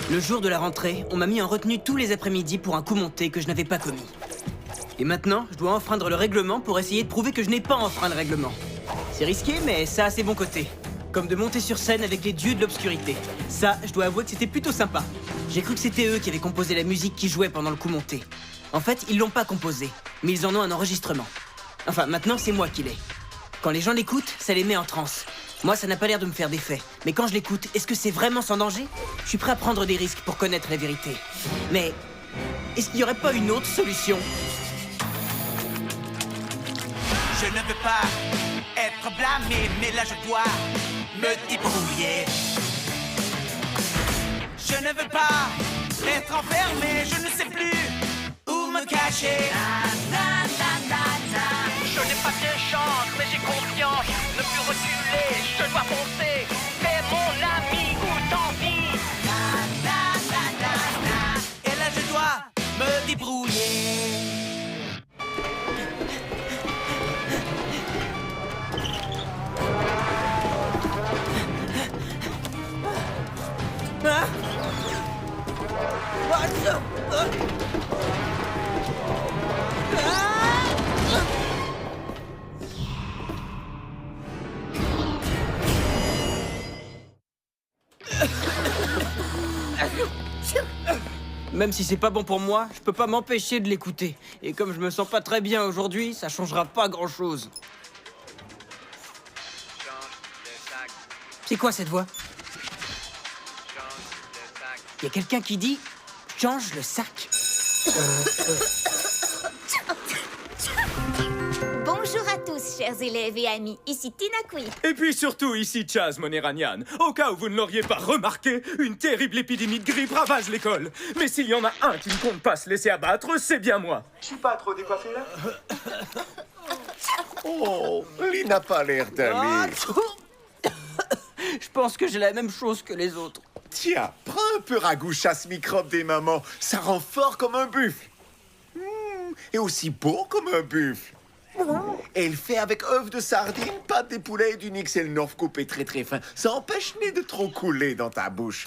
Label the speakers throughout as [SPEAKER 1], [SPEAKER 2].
[SPEAKER 1] Le jour de la rentrée, on m'a mis en retenue tous les après-midi pour un coup monté que je n'avais pas commis. Et maintenant, je dois enfreindre le règlement pour essayer de prouver que je n'ai pas enfreint le règlement. C'est risqué, mais ça a ses bons côtés. Comme de monter sur scène avec les dieux de l'obscurité. Ça, je dois avouer que c'était plutôt sympa. J'ai cru que c'était eux qui avaient composé la musique qui jouait pendant le coup monté. En fait, ils l'ont pas composée, mais ils en ont un enregistrement. Enfin, maintenant, c'est moi qui l'ai. Quand les gens l'écoutent, ça les met en transe. Moi, ça n'a pas l'air de me faire d'effet. Mais quand je l'écoute, est-ce que c'est vraiment sans danger? Je suis prêt à prendre des risques pour connaître la vérité. Mais est-ce qu'il n'y aurait pas une autre solution?
[SPEAKER 2] Je ne veux pas être blâmé, mais là je dois me débrouiller. Je ne veux pas être enfermé, je ne sais plus où me cacher.
[SPEAKER 3] Je n'ai pas bien chance, mais j'ai confiance. Ne plus reculer, je dois foncer. Fais mon ami ou tant pis.
[SPEAKER 2] Et là je dois me débrouiller.
[SPEAKER 1] Ah! Ah, ça! Ah! Même si c'est pas bon pour moi, je peux pas m'empêcher de l'écouter. Et comme je me sens pas très bien aujourd'hui, ça changera pas grand-chose. C'est quoi cette voix? Y a quelqu'un qui dit « Change le sac ».
[SPEAKER 4] Bonjour à tous, chers élèves et amis. Ici Tina Kui.
[SPEAKER 5] Et puis surtout ici Chaz Moneranian. Au cas où vous ne l'auriez pas remarqué, une terrible épidémie de grippe ravage l'école. Mais s'il y en a un qui ne compte pas se laisser abattre, c'est bien moi. Je suis pas trop décoiffé là?
[SPEAKER 6] Oh, il n'a pas l'air d'aller.
[SPEAKER 1] Je pense que j'ai la même chose que les autres.
[SPEAKER 6] Tiens, prends un peu ragoût chasse microbe des mamans. Ça rend fort comme un buffle. Et aussi beau comme un buffle. Et il fait avec œufs de sardine, pâte des poulets et du Nixel North coupé très très fin. Ça empêche le nez de trop couler dans ta bouche.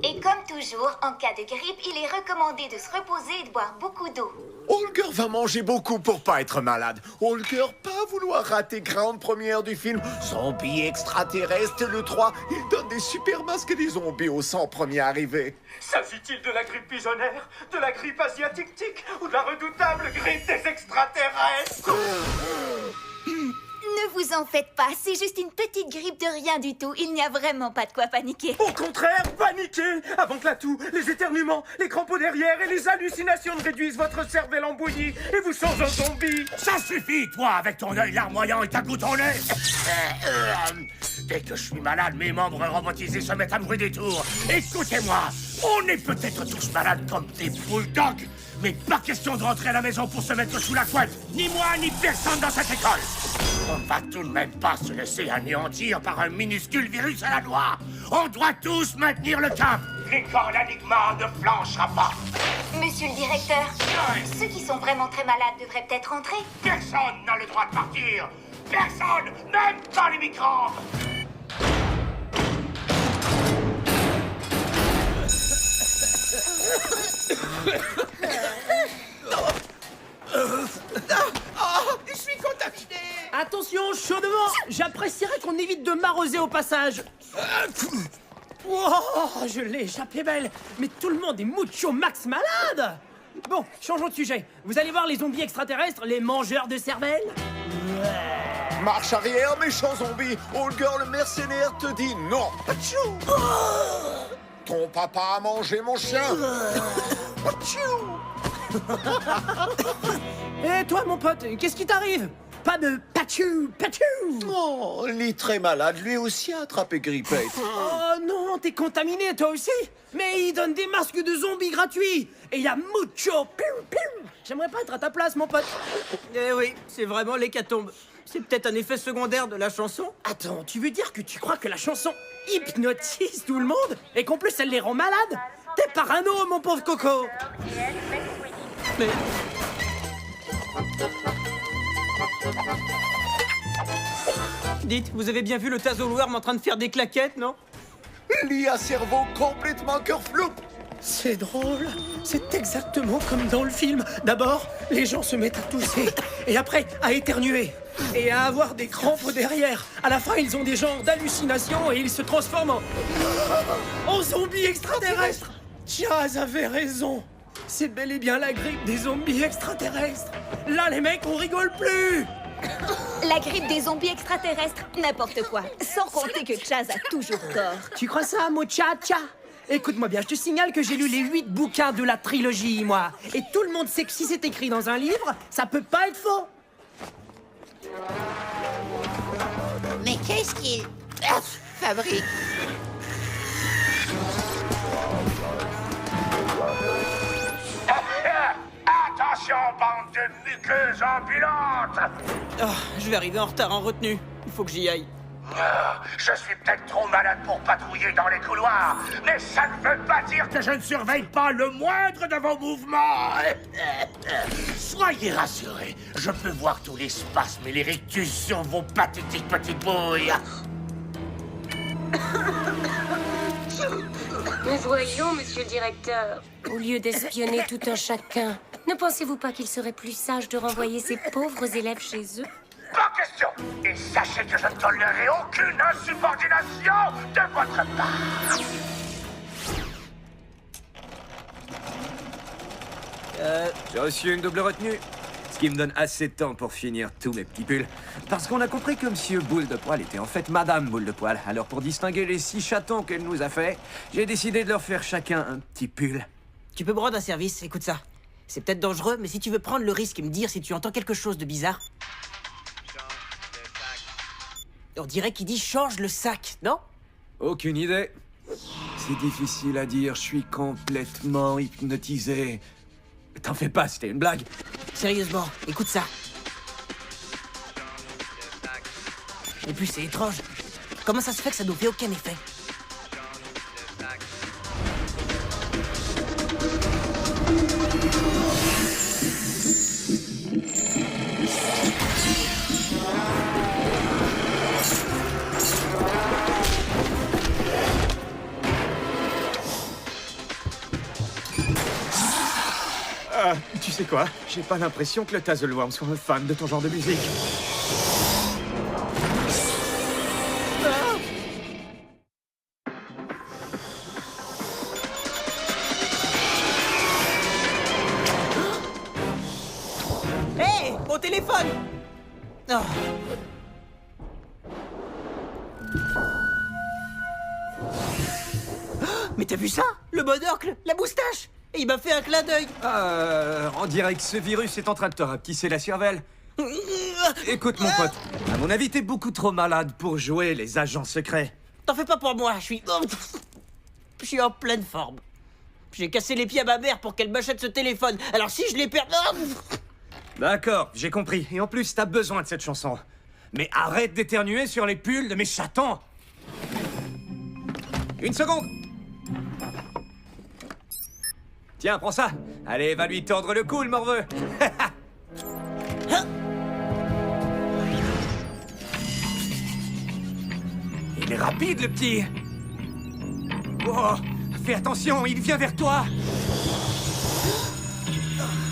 [SPEAKER 4] Et comme toujours, en cas de grippe, il est recommandé de se reposer et de boire beaucoup d'eau.
[SPEAKER 6] Holger va manger beaucoup pour pas être malade. Holger pas vouloir rater grande première du film Zombie extraterrestre le 3. Il donne des super masques des zombies aux 100 premiers arrivés.
[SPEAKER 5] S'agit-il de la grippe pigeonnaire, de la grippe asiatique tique ou de la redoutable grippe des extraterrestres?
[SPEAKER 4] Ne vous en faites pas, c'est juste une petite grippe de rien du tout. Il n'y a vraiment pas de quoi paniquer.
[SPEAKER 5] Au contraire, paniquez! Avant que la toux, les éternuements, les crampes derrière et les hallucinations ne réduisent votre cervelle en bouillie et vous changent en zombie!
[SPEAKER 7] Ça suffit, toi, avec ton œil larmoyant et ta goutte au nez. Dès que je suis malade, mes membres robotisés se mettent à me jouer des tours. Écoutez-moi, on est peut-être tous malades comme des bulldogs, mais pas question de rentrer à la maison pour se mettre sous la couette. Ni moi, ni personne dans cette école. On va tout de même pas se laisser anéantir par un minuscule virus à la noix. On doit tous maintenir le cap. Et quand l'enigma ne flanchera pas.
[SPEAKER 4] Monsieur le directeur, ceux qui sont vraiment très malades devraient peut-être rentrer.
[SPEAKER 7] Personne n'a le droit de partir. Personne, même pas les microbes.
[SPEAKER 2] Je suis contaminé.
[SPEAKER 1] Attention, chaud devant! J'apprécierais qu'on évite de m'arroser au passage. Oh, je l'ai échappé belle. Mais tout le monde est mucho max malade. Bon, changeons de sujet. Vous allez voir les zombies extraterrestres, les mangeurs de cervelle?
[SPEAKER 6] Marche arrière, méchant zombie. Holger le mercenaire te dit non. Pachou. Ton papa a mangé mon chien. Pachou.
[SPEAKER 1] Et toi, mon pote, qu'est-ce qui t'arrive? Pas de pachou, pachou!
[SPEAKER 6] Oh, il est très malade. Lui aussi a attrapé grippette.
[SPEAKER 1] Oh non, t'es contaminé, toi aussi? Mais il donne des masques de zombies gratuits! Et il y a mucho piou, piou. J'aimerais pas être à ta place, mon pote. Eh oui, c'est vraiment l'hécatombe. C'est peut-être un effet secondaire de la chanson? Attends, tu veux dire que tu crois que la chanson hypnotise tout le monde? Et qu'en plus, elle les rend malades? T'es parano, mon pauvre Coco! Mais... Dites, vous avez bien vu le Tazo Worm en train de faire des claquettes, non?
[SPEAKER 6] Lee a cerveau complètement cœur flou.
[SPEAKER 7] C'est drôle. C'est exactement comme dans le film. D'abord, les gens se mettent à tousser. Et après, à éternuer. Et à avoir des crampes derrière. À la fin, ils ont des genres d'hallucinations et ils se transforment en zombies extraterrestres. Chaz avait raison. C'est bel et bien la grippe des zombies extraterrestres. Là, les mecs, on rigole plus.
[SPEAKER 8] La grippe des zombies extraterrestres, n'importe quoi. Sans compter que Chaz a toujours tort.
[SPEAKER 9] Tu crois ça, muchacha? Écoute-moi bien, je te signale que j'ai lu les 8 bouquins de la trilogie, moi. Et tout le monde sait que si c'est écrit dans un livre, ça peut pas être faux.
[SPEAKER 10] Mais qu'est-ce qu'il fabrique?
[SPEAKER 7] Attention, bande de muqueuses ambulantes!
[SPEAKER 1] Je vais arriver en retard en retenue. Il faut que j'y aille.
[SPEAKER 7] Je suis peut-être trop malade pour patrouiller dans les couloirs, mais ça ne veut pas dire que je ne surveille pas le moindre de vos mouvements. Soyez rassurés, je peux voir tous les spasmes et les rictus sur vos pathétiques petites bouilles.
[SPEAKER 11] Mais voyons, monsieur le directeur, au lieu d'espionner tout un chacun, ne pensez-vous pas qu'il serait plus sage de renvoyer ces pauvres élèves chez eux?
[SPEAKER 7] Pas question. Et sachez que je ne tolérerai aucune insubordination de votre part.
[SPEAKER 12] J'ai reçu une double retenue, ce qui me donne assez de temps pour finir tous mes petits pulls. Parce qu'on a compris que Monsieur Boule de Poil était en fait Madame Boule de Poil. Alors pour distinguer les 6 chatons qu'elle nous a fait, j'ai décidé de leur faire chacun un petit pull.
[SPEAKER 1] Tu peux me rendre un service, écoute ça. C'est peut-être dangereux, mais si tu veux prendre le risque et me dire si tu entends quelque chose de bizarre... On dirait qu'il dit « change le sac », non?
[SPEAKER 12] Aucune idée. C'est difficile à dire, je suis complètement hypnotisé. T'en fais pas, c'était une blague.
[SPEAKER 1] Sérieusement, écoute ça. Et puis c'est étrange. Comment ça se fait que ça nous fait aucun effet?
[SPEAKER 5] Tu sais quoi? J'ai pas l'impression que le Tazelworm soit un fan de ton genre de musique.
[SPEAKER 1] Hé, mon téléphone! Oh. Mais t'as vu ça? Le monocle, la moustache! Et il m'a fait un clin d'œil.
[SPEAKER 12] On dirait que ce virus est en train de te rapetisser la cervelle. Écoute, mon pote, à mon avis, t'es beaucoup trop malade pour jouer les agents secrets.
[SPEAKER 1] T'en fais pas pour moi, je suis en pleine forme. J'ai cassé les pieds à ma mère pour qu'elle m'achète ce téléphone. Alors si je l'ai perdu...
[SPEAKER 12] D'accord, j'ai compris. Et en plus, t'as besoin de cette chanson. Mais arrête d'éternuer sur les pulls de mes chatons. Une seconde. Tiens, prends ça. Allez, va lui tordre le cou, le morveux. Il est rapide, le petit. Oh, fais attention, il vient vers toi.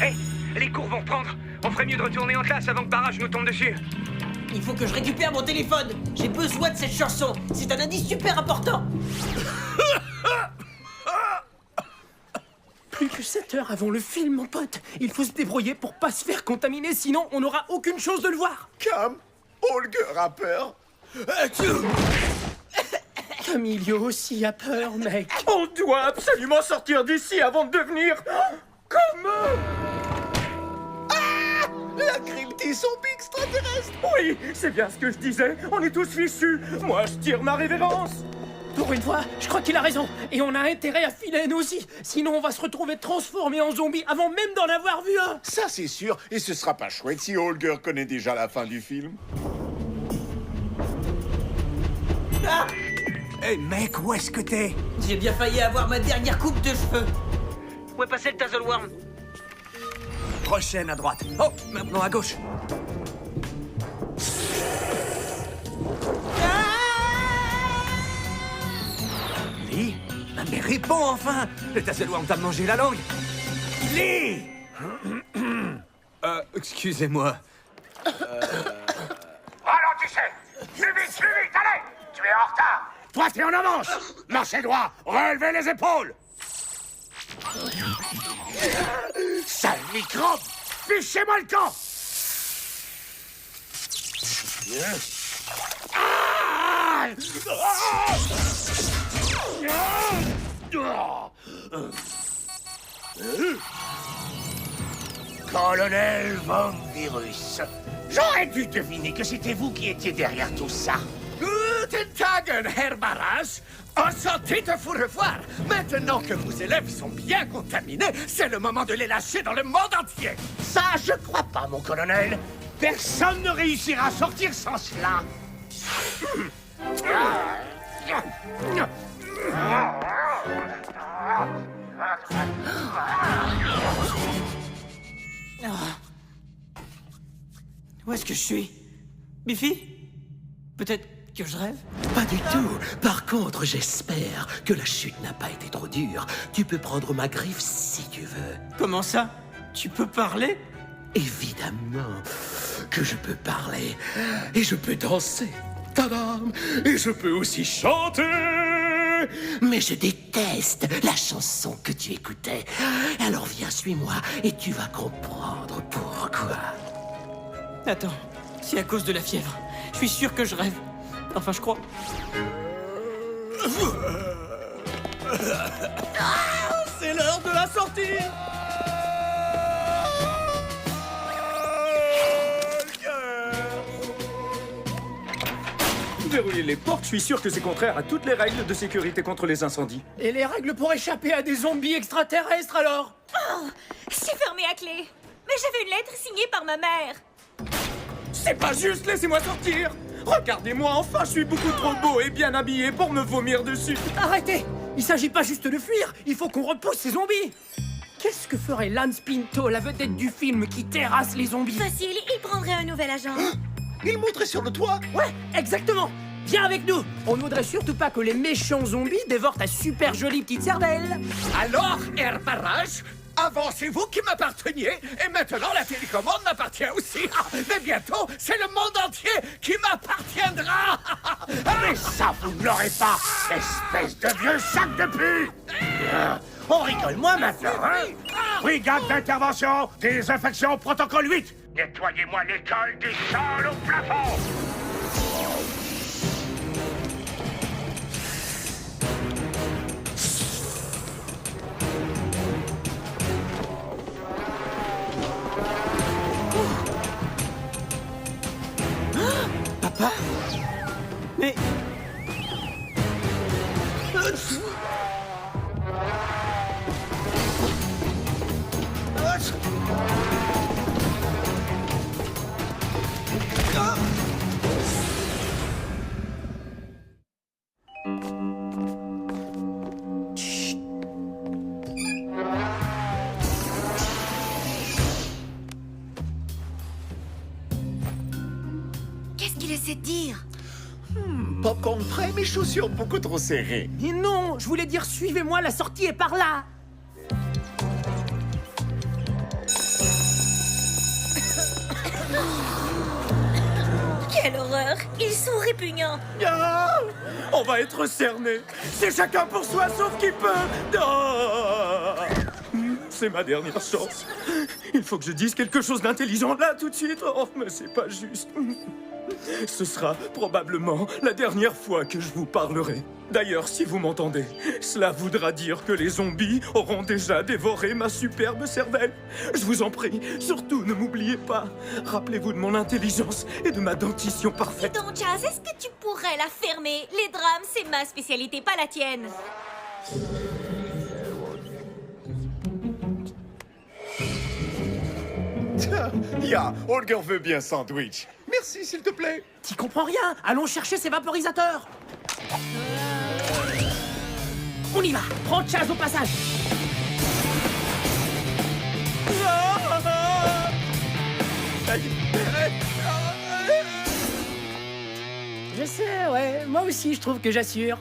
[SPEAKER 3] Hé, les cours vont reprendre. On ferait mieux de retourner en classe avant que Barrage nous tombe dessus.
[SPEAKER 1] Il faut que je récupère mon téléphone. J'ai besoin de cette chanson. C'est un indice super important.
[SPEAKER 9] Plus que 7 heures avant le film, mon pote. Il faut se débrouiller pour pas se faire contaminer, sinon on n'aura aucune chance de le voir.
[SPEAKER 6] Cam, Holger a peur.
[SPEAKER 9] Camillo aussi a peur, mec.
[SPEAKER 5] On doit absolument sortir d'ici avant de devenir... comme eux.
[SPEAKER 6] La grippe des zombies extraterrestres.
[SPEAKER 5] Oui, c'est bien ce que je disais. On est tous fichus. Moi, je tire ma révérence.
[SPEAKER 9] Pour une fois, je crois qu'il a raison. Et on a intérêt à filer nous aussi. Sinon, on va se retrouver transformés en zombies avant même d'en avoir vu un.
[SPEAKER 6] Ça, c'est sûr. Et ce sera pas chouette si Holger connaît déjà la fin du film.
[SPEAKER 1] Ah,
[SPEAKER 12] Hey mec, où est-ce que t'es?
[SPEAKER 1] j'ai bien failli avoir ma dernière coupe de cheveux. Où est passé le Tazelworm?
[SPEAKER 12] Prochaine à droite. Oh, maintenant à gauche. Mais réponds enfin! T'as seulement de manger la langue!
[SPEAKER 7] Lis!
[SPEAKER 12] Excusez-moi.
[SPEAKER 7] Ralentissez! Plus vite, allez! Tu es en retard! Toi, t'es en avance! Marchez droit! Relevez les épaules! Sale microbe! Fichez-moi le camp! Colonel Von Virus, j'aurais dû deviner que c'était vous qui étiez derrière tout ça.
[SPEAKER 13] Guten Tagen, Herr Barras. Enchanté de vous revoir. Maintenant que vos élèves sont bien contaminés, c'est le moment de les lâcher dans le monde entier.
[SPEAKER 7] Ça, je crois pas, mon colonel. Personne ne réussira à sortir sans cela.
[SPEAKER 1] Où est-ce que je suis? Biffy? Peut-être que je rêve?
[SPEAKER 13] Pas du tout. Par contre, j'espère que la chute n'a pas été trop dure. Tu peux prendre ma griffe si tu veux.
[SPEAKER 1] Comment ça? Tu peux parler?
[SPEAKER 13] Évidemment que je peux parler. Et je peux danser. Tadam! Et je peux aussi chanter. Mais je déteste la chanson que tu écoutais. Alors viens, suis-moi et tu vas comprendre pourquoi.
[SPEAKER 1] Attends, c'est à cause de la fièvre. Je suis sûr que je rêve. Enfin, je crois.
[SPEAKER 13] C'est l'heure de la sortie.
[SPEAKER 5] Verrouiller les portes, je suis sûr que c'est contraire à toutes les règles de sécurité contre les incendies.
[SPEAKER 9] Et les règles pour échapper à des zombies extraterrestres, alors?
[SPEAKER 8] Oh, c'est fermé à clé. Mais j'avais une lettre signée par ma mère.
[SPEAKER 5] C'est pas juste, laissez-moi sortir! Regardez-moi, enfin, je suis beaucoup trop beau et bien habillé pour me vomir dessus.
[SPEAKER 9] Arrêtez! Il s'agit pas juste de fuir, il faut qu'on repousse ces zombies. Qu'est-ce que ferait Lance Pinto, la vedette du film qui terrasse les zombies?
[SPEAKER 8] Facile, il prendrait un nouvel agent.
[SPEAKER 6] Il monterait sur le toit?
[SPEAKER 9] Ouais, exactement. Viens avec nous. On ne voudrait surtout pas que les méchants zombies dévorent ta super jolie petite cervelle.
[SPEAKER 13] Alors, Herr Barras, avant c'est vous qui m'apparteniez, et maintenant la télécommande m'appartient aussi. Mais bientôt, c'est le monde entier qui m'appartiendra.
[SPEAKER 7] Mais ça, vous ne l'aurez pas, espèce de vieux sac de pu. On rigole moins maintenant, hein? Brigade d'intervention, désinfection, protocole 8. Nettoyez-moi l'école des sols au plafond.
[SPEAKER 1] Papa? Mais...
[SPEAKER 8] Qu'est-ce qu'il essaie de dire?
[SPEAKER 6] Popcorn prêt, mes chaussures beaucoup trop serrées.
[SPEAKER 9] Mais non, je voulais dire suivez-moi, la sortie est par là.
[SPEAKER 8] Quelle horreur! Ils sont répugnants!
[SPEAKER 5] Ah, on va être cernés. C'est chacun pour soi, sauf qui peut. Ah, c'est ma dernière chance. Il faut que je dise quelque chose d'intelligent là tout de suite. Oh, mais c'est pas juste. Ce sera probablement la dernière fois que je vous parlerai. D'ailleurs, si vous m'entendez, cela voudra dire que les zombies auront déjà dévoré ma superbe cervelle. Je vous en prie, surtout ne m'oubliez pas. Rappelez-vous de mon intelligence et de ma dentition parfaite.
[SPEAKER 8] Dis donc, Chaz, est-ce que tu pourrais la fermer? Les drames, c'est ma spécialité, pas la tienne.
[SPEAKER 6] Ya, Holger veut bien sandwich. Merci, s'il te plaît.
[SPEAKER 9] T'y comprends rien. Allons chercher ces vaporisateurs. On y va. Prends Chaz au passage. Je sais, ouais. Moi aussi, je trouve que j'assure.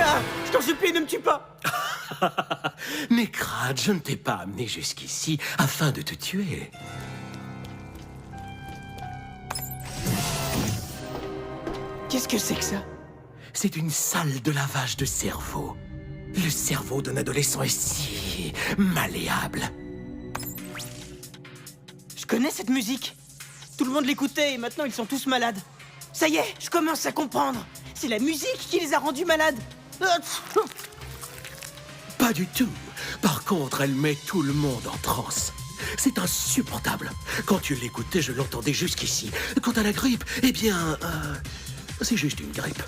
[SPEAKER 1] Ah, je t'en supplie, ne me tue pas.
[SPEAKER 13] Necrad, je ne t'ai pas amené jusqu'ici afin de te tuer.
[SPEAKER 1] Qu'est-ce que c'est que ça?
[SPEAKER 13] C'est une salle de lavage de cerveau. Le cerveau d'un adolescent est si malléable.
[SPEAKER 1] Je connais cette musique. Tout le monde l'écoutait et maintenant ils sont tous malades. Ça y est, je commence à comprendre. C'est la musique qui les a rendus malades.
[SPEAKER 13] Pas du tout. Par contre, elle met tout le monde en transe. C'est insupportable. Quand tu l'écoutais, je l'entendais jusqu'ici. Quant à la grippe, eh bien... c'est juste une grippe.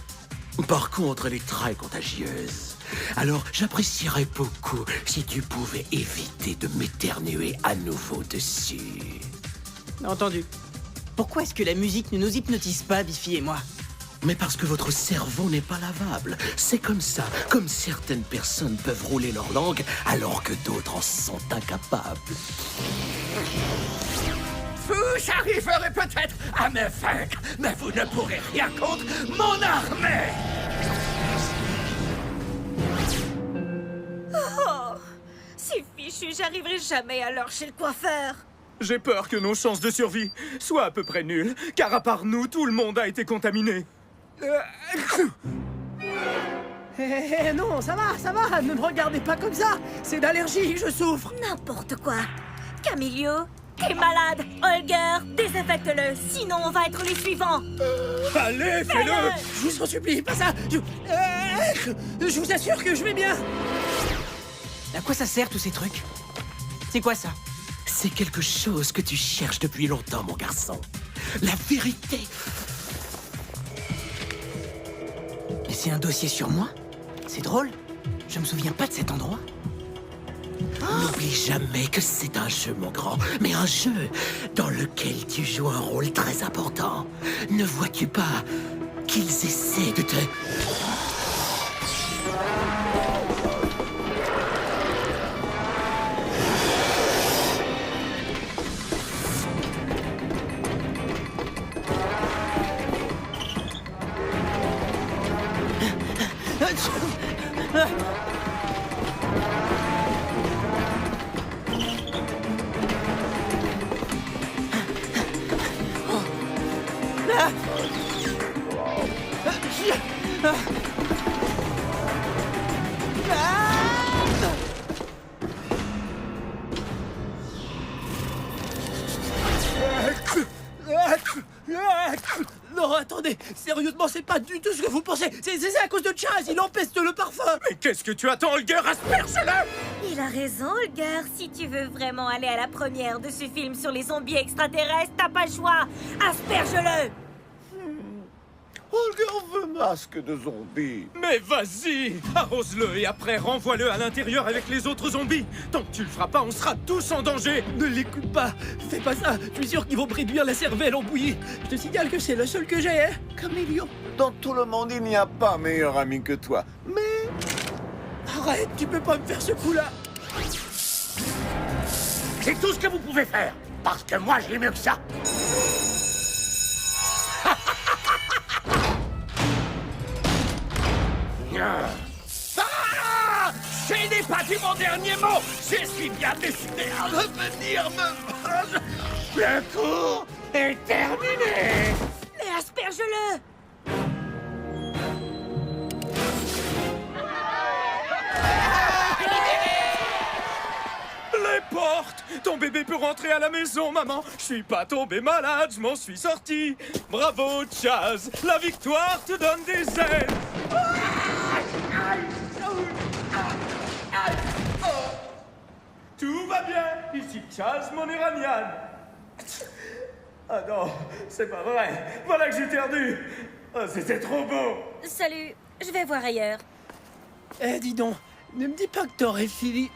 [SPEAKER 13] Par contre, elle est très contagieuse. Alors, j'apprécierais beaucoup si tu pouvais éviter de m'éternuer à nouveau dessus.
[SPEAKER 1] Entendu. Pourquoi est-ce que la musique ne nous hypnotise pas, Biffy et moi?
[SPEAKER 13] Mais parce que votre cerveau n'est pas lavable. C'est comme ça, comme certaines personnes peuvent rouler leur langue alors que d'autres en sont incapables.
[SPEAKER 7] Vous arriverez peut-être à me vaincre, mais vous ne pourrez rien contre mon armée.
[SPEAKER 8] Oh, c'est fichu, j'arriverai jamais à l'heure chez le coiffeur.
[SPEAKER 5] J'ai peur que nos chances de survie soient à peu près nulles, car à part nous, tout le monde a été contaminé.
[SPEAKER 9] Non, ça va, ne me regardez pas comme ça. C'est d'allergie, je souffre.
[SPEAKER 8] N'importe quoi. Camillo, t'es malade. Holger, désinfecte-le, sinon on va être les suivants.
[SPEAKER 5] Allez, fais-le.
[SPEAKER 9] Je vous en supplie, pas ça. Je vous assure que je vais bien.
[SPEAKER 1] À quoi ça sert tous ces trucs? C'est quoi ça?
[SPEAKER 13] C'est quelque chose que tu cherches depuis longtemps, mon garçon. La vérité.
[SPEAKER 1] Mais c'est un dossier sur moi? C'est drôle. Je me souviens pas de cet endroit.
[SPEAKER 13] N'oublie jamais que c'est un jeu, mon grand, mais un jeu dans lequel tu joues un rôle très important. Ne vois-tu pas qu'ils essaient de te...
[SPEAKER 9] Non, attendez, sérieusement, c'est pas du tout ce que vous pensez. C'est à cause de Chaz, il empeste le parfum.
[SPEAKER 5] Mais qu'est-ce que tu attends, Holger? Asperge-le!
[SPEAKER 8] Il a raison, Holger. Si tu veux vraiment aller à la première de ce film sur les zombies extraterrestres, t'as pas le choix. Asperge-le.
[SPEAKER 6] Holger veut masque de zombie.
[SPEAKER 5] Mais vas-y, arrose-le et après renvoie-le à l'intérieur avec les autres zombies. Tant que tu le feras pas, on sera tous en danger.
[SPEAKER 9] Ne l'écoute pas, fais pas ça. Je suis sûr qu'ils vont réduire la cervelle en bouillie. Je te signale que c'est le seul que j'ai, hein.
[SPEAKER 6] Camillo, dans tout le monde, il n'y a pas meilleur ami que toi. Mais...
[SPEAKER 9] Arrête, tu peux pas me faire ce coup-là.
[SPEAKER 7] C'est tout ce que vous pouvez faire, parce que moi j'ai mieux que ça. Ah! Ce n'est pas dit mon dernier mot. Je suis bien décidé à revenir me... Le cours est terminé.
[SPEAKER 8] Mais asperge-le.
[SPEAKER 5] Les portes! Ton bébé peut rentrer à la maison, maman. Je suis pas tombé malade, je m'en suis sorti. Bravo, Chaz. La victoire te donne des ailes. Tout va bien. Ici Chaz, mon iranian. Ah non, c'est pas vrai. Voilà que j'ai perdu. Oh, c'était trop beau.
[SPEAKER 8] Salut, je vais voir ailleurs.
[SPEAKER 9] Eh, dis donc, ne me dis pas que t'aurais fini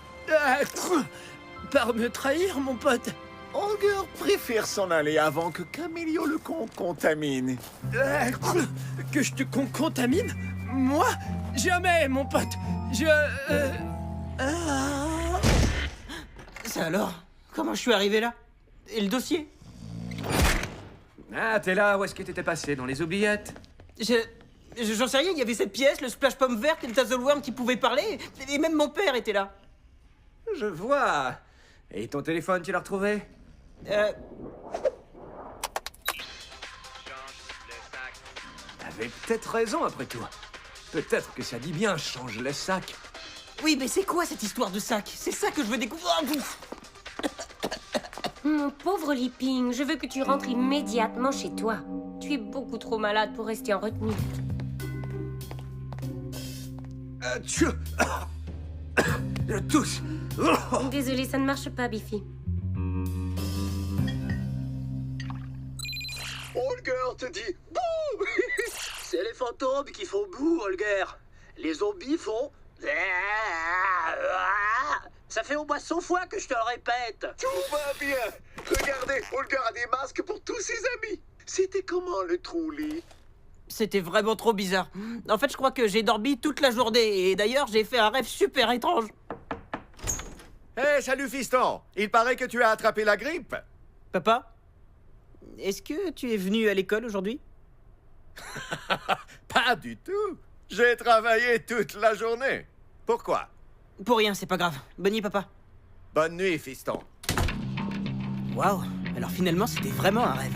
[SPEAKER 9] par me trahir, mon pote.
[SPEAKER 6] Holger préfère s'en aller avant que Camillo le contamine.
[SPEAKER 9] Que je te contamine? Moi? Jamais, mon pote.
[SPEAKER 1] Ça alors? Comment je suis arrivé là? Et le dossier?
[SPEAKER 12] Ah, t'es là, où est-ce que t'étais passé? Dans les oubliettes?
[SPEAKER 1] J'en sais rien, il y avait cette pièce, le splash pomme verte et le Tazzleworm qui pouvait parler, et même mon père était là.
[SPEAKER 12] Je vois. Et ton téléphone, tu l'as retrouvé? T'avais peut-être raison après tout. Peut-être que ça dit bien, change les sacs.
[SPEAKER 1] Oui, mais c'est quoi cette histoire de sac? C'est ça que je veux découvrir. Oh, bouffe.
[SPEAKER 11] Mon pauvre Lipping, je veux que tu rentres immédiatement chez toi. Tu es beaucoup trop malade pour rester en retenue.
[SPEAKER 12] Je tousse.
[SPEAKER 11] Désolé, ça ne marche pas, Biffy.
[SPEAKER 14] Holger te dit bouh. C'est les fantômes qui font bouh, Holger. Les zombies font... Ça fait au moins 100 fois que je te le répète.
[SPEAKER 6] Tout va bien. Regardez, Holger a des masques pour tous ses amis. C'était comment le trou-lit?
[SPEAKER 1] C'était vraiment trop bizarre. En fait, je crois que j'ai dormi toute la journée, et d'ailleurs, j'ai fait un rêve super étrange.
[SPEAKER 6] Hé, salut fiston. Il paraît que tu as attrapé la grippe.
[SPEAKER 1] Papa, est-ce que tu es venu à l'école aujourd'hui?
[SPEAKER 6] Pas du tout. J'ai travaillé toute la journée. Pourquoi?
[SPEAKER 1] Pour rien, c'est pas grave. Bonne nuit, papa.
[SPEAKER 6] Bonne nuit, fiston.
[SPEAKER 1] Waouh, alors finalement, c'était vraiment un rêve.